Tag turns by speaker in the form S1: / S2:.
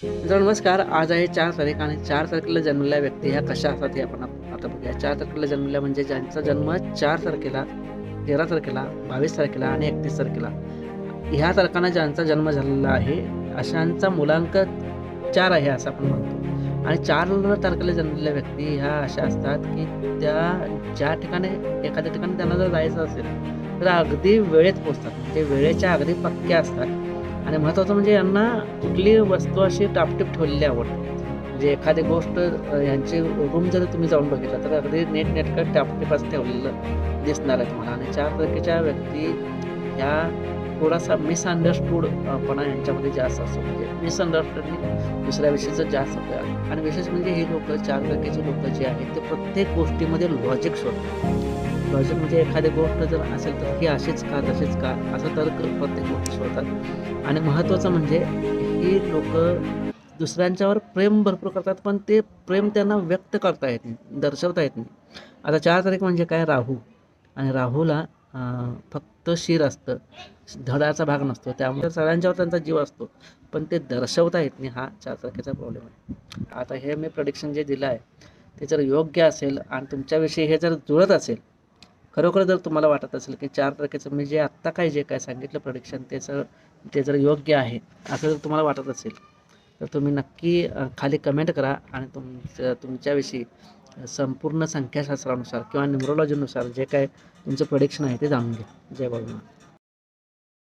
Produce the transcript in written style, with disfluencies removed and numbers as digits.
S1: मित्रांनो नमस्कार. आज आहे 4 तारीख आणि 4 तारखेला जन्मलेल्या व्यक्ती ह्या कशा असतात हे आपण आता बघूया. 4 तारखेला जन्मलेल्या म्हणजे ज्यांचा जन्म 4 तारखेला, 13 तारखेला, 22 तारखेला आणि 31 तारखेला ह्या तारखांना ज्यांचा जन्म झालेला आहे, अशांचा मुलांक 4 आहे असं आपण म्हणतो. आणि 4 तारखेला जन्मलेल्या व्यक्ती ह्या अशा असतात, की त्या ज्या ठिकाणी एखाद्या ठिकाणी त्यांना जर जायचं असेल, तर अगदी वेळेत पोहोचतात. म्हणजे वेळेच्या अगदी पक्क्या असतात. आणि महत्त्वाचं म्हणजे यांना कुठली वस्तू अशी टापटीप ठेवलेली आवडते. म्हणजे एखादी गोष्ट यांची रूम जर तुम्ही जाऊन बघितला तर अगदी नीटनेटकं टापटीप असं ठेवलेलं दिसणार आहे तुम्हाला. आणि 4 तारखेच्या व्यक्ती ह्या थोडासा मिसअंडरस्टूड पणा यांच्यामध्ये जास्त असतो. म्हणजे मिसअंडरस्टँडिंग दुसऱ्याविषयीचं जास्त होतं. आणि विशेष म्हणजे हे लोकं 4 तारखेचे लोकं जे आहेत ते प्रत्येक गोष्टीमध्ये लॉजिक शोधतात. लॉजिक म्हणजे एखादी गोष्ट जर असेल तर ही अशीच का, तशीच का, असं तर्क प्रत्येक गोष्टी शोधतात. आणि महत्त्वाचं म्हणजे ही लोकं दुसऱ्यांच्यावर प्रेम भरपूर करतात, पण ते प्रेम त्यांना व्यक्त करता येत नाही, दर्शवता येत नाही. आता 4 तारीख म्हणजे काय, राहू. आणि राहूला फक्त शिर असतं, धडाचा भाग नसतो. त्यामुळे सगळ्यांच्यावर त्यांचा जीव असतो, पण ते दर्शवता येत नाही. हा 4 तारखेचा प्रॉब्लेम आहे. आता हे मी प्रेडिक्शन जे दिलं आहे ते जर योग्य असेल आणि तुमच्याविषयी हे जर जुळत असेल, खरोखर जर तुम्हाला वाटत असेल की 4 तारखेचं मी जे आत्ता जे काय सांगितलं प्रेडिक्शन ते जर योग्य आहे असं जर तुम्हाला वाटत असेल, तर तुम्ही नक्की खाली कमेंट करा आणि तुमच्याविषयी संपूर्ण संख्याशास्त्रानुसार किंवा न्यूमरोलॉजीनुसार जे काय तुमचं प्रेडिक्शन आहे ते जाणून घ्या. जय बाबा.